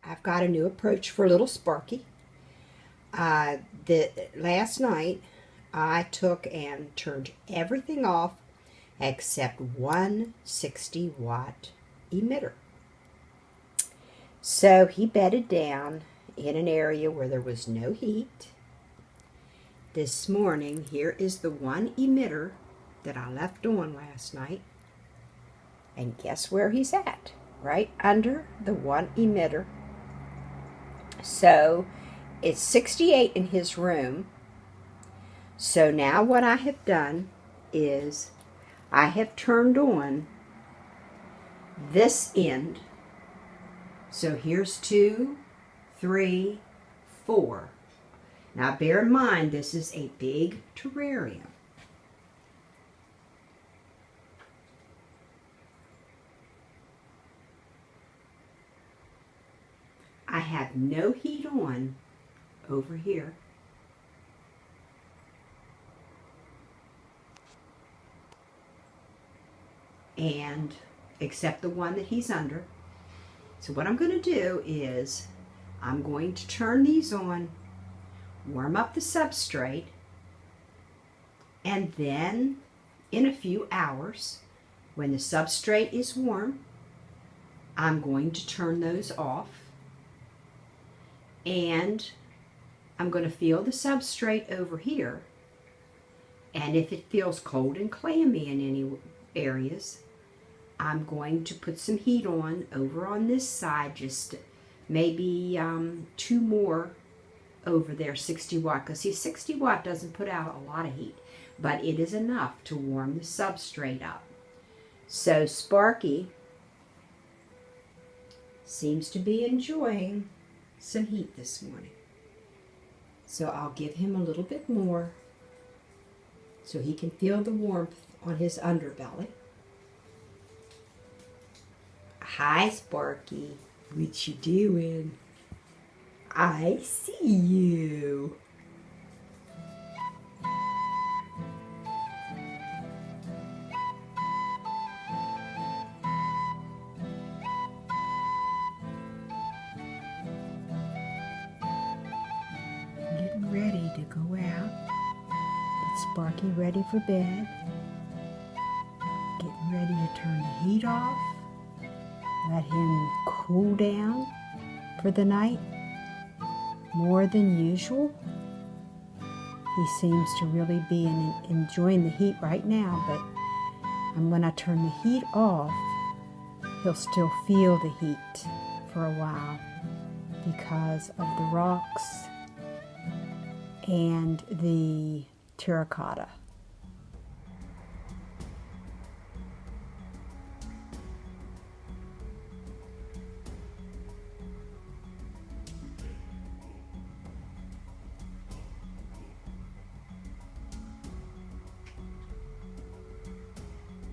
I've got a new approach for little Sparky. Last night I took and turned everything off except one 60-watt emitter. So he bedded down in an area where there was no heat. This morning, here is the one emitter that I left on last night. And guess where he's at? Right under the one emitter. So it's 68 in his room. So now what I have done is I have turned on this end. So here's 2, 3, 4. Now bear in mind this is a big terrarium. I have no heat on over here. And except the one that he's under. So what I'm going to do is I'm going to turn these on, warm up the substrate, and then in a few hours, when the substrate is warm, I'm going to turn those off, and I'm going to feel the substrate over here, and if it feels cold and clammy in any areas, I'm going to put some heat on over on this side, just maybe 2 more over there, 60 watt, because see, 60 watt doesn't put out a lot of heat, but it is enough to warm the substrate up. So Sparky seems to be enjoying some heat this morning. So I'll give him a little bit more so he can feel the warmth on his underbelly. Hi, Sparky. What you doing? I see you. Getting ready to go out. Get Sparky ready for bed. Getting ready to turn the heat off. Let him cool down for the night more than usual. He seems to really be enjoying the heat right now, but when I turn the heat off, he'll still feel the heat for a while because of the rocks and the terracotta.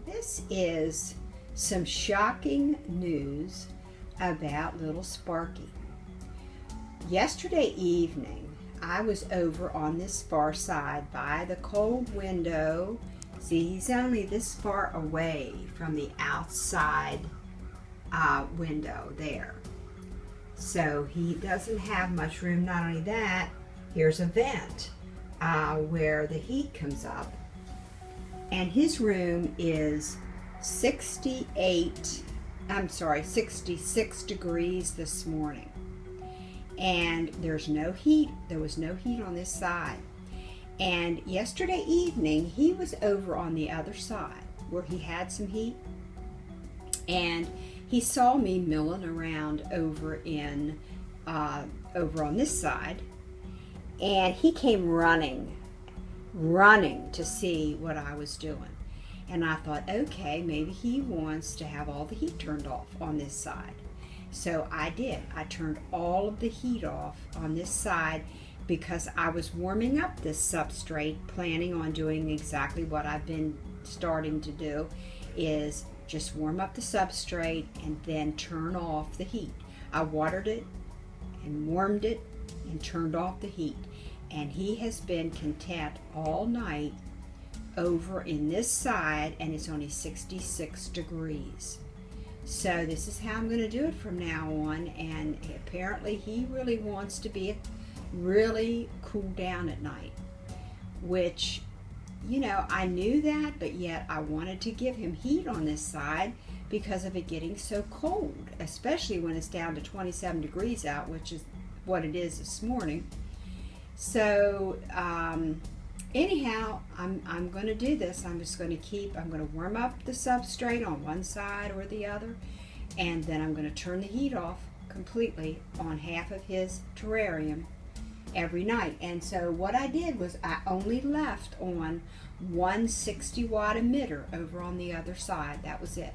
This is some shocking news about little Sparky. Yesterday evening, I was over on this far side by the cold window. See, he's only this far away from the outside window there. So he doesn't have much room. Not only that, here's a vent where the heat comes up. And his room is 66 degrees this morning. And there's no heat. There was no heat on this side. And yesterday evening, he was over on the other side where he had some heat. And he saw me milling around over on this side. And he came running to see what I was doing. And I thought, okay, maybe he wants to have all the heat turned off on this side. So I did. I turned all of the heat off on this side because I was warming up this substrate, planning on doing exactly what I've been starting to do, is just warm up the substrate and then turn off the heat. I watered it and warmed it and turned off the heat. And he has been content all night over in this side, and it's only 66 degrees. So this is how I'm going to do it from now on, and apparently he really wants to be really cool down at night, which, you know, I knew that, but yet I wanted to give him heat on this side because of it getting so cold, especially when it's down to 27 degrees out, which is what it is this morning. So anyhow, I'm going to do this. I'm going to warm up the substrate on one side or the other, and then I'm going to turn the heat off completely on half of his terrarium every night. And so what I did was I only left on one 60-watt emitter over on the other side. That was it.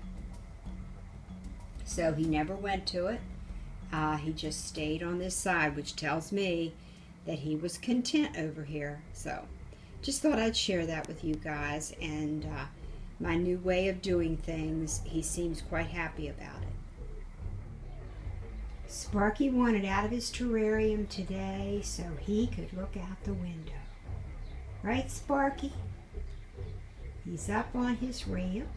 So he never went to it. He just stayed on this side, which tells me that he was content over here. So just thought I'd share that with you guys, and my new way of doing things. He seems quite happy about it. Sparky wanted out of his terrarium today so he could look out the window. Right, Sparky? He's up on his ramp.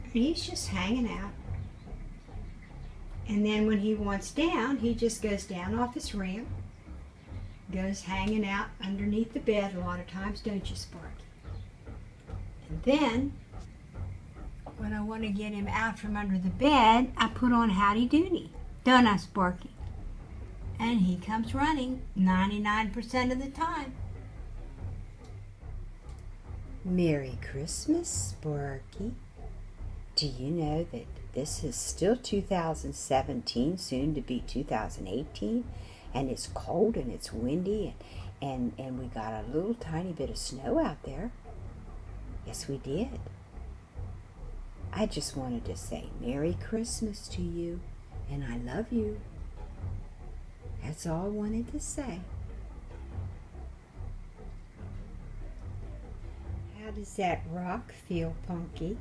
And he's just hanging out. And then when he wants down, he just goes down off his ramp, goes hanging out underneath the bed a lot of times, don't you, Sparky? And then, when I want to get him out from under the bed, I put on Howdy Doody, don't I, Sparky? And he comes running 99% of the time. Merry Christmas, Sparky. Do you know that this is still 2017, soon to be 2018, and it's cold and it's windy, and we got a little tiny bit of snow out there? Yes, we did. I just wanted to say Merry Christmas to you, and I love you. That's all I wanted to say. How does that rock feel, Punky?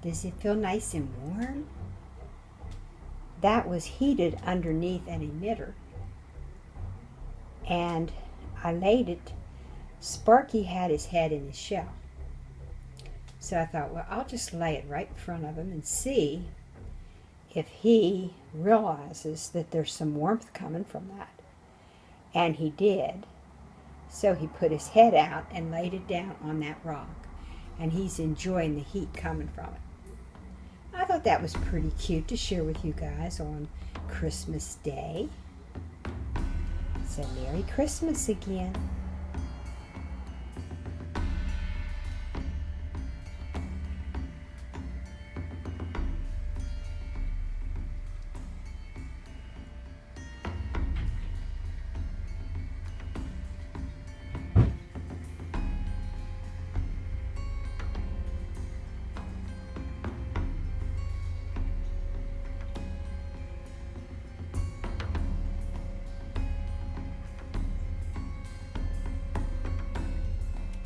Does it feel nice and warm? That was heated underneath an emitter, and I laid it. Sparky had his head in his shell, so I thought, well, I'll just lay it right in front of him and see if he realizes that there's some warmth coming from that. And he did. So he put his head out and laid it down on that rock, and he's enjoying the heat coming from it. I thought that was pretty cute to share with you guys on Christmas Day. So Merry Christmas again.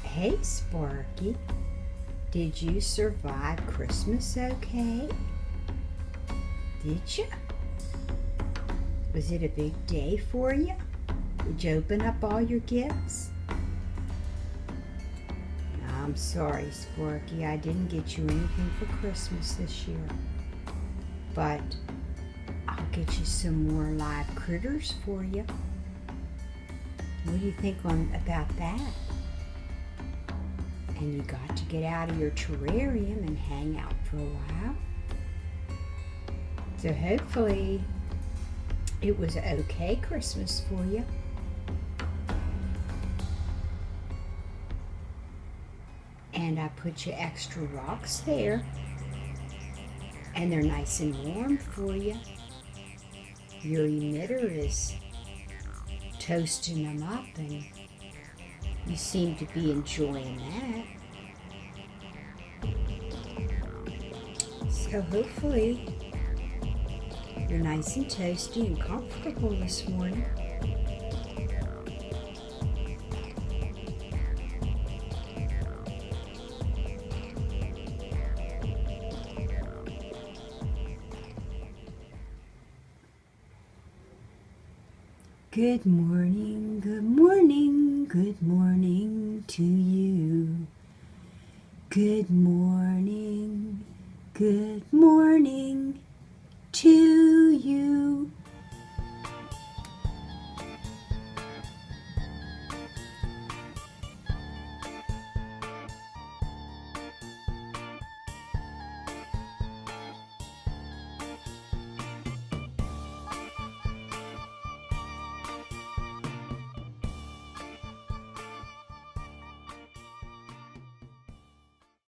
Hey, Sparky, did you survive Christmas okay? Did you? Was it a big day for you? Did you open up all your gifts? I'm sorry, Sparky, I didn't get you anything for Christmas this year. But I'll get you some more live critters for you. What do you think about that? And you got to get out of your terrarium and hang out for a while. So hopefully it was an okay Christmas for you. And I put you extra rocks there. And they're nice and warm for you. Your emitter is toasting them up, and you seem to be enjoying that. So hopefully you're nice and toasty and comfortable this morning. Good morning, good morning, good morning to you. Good morning to you.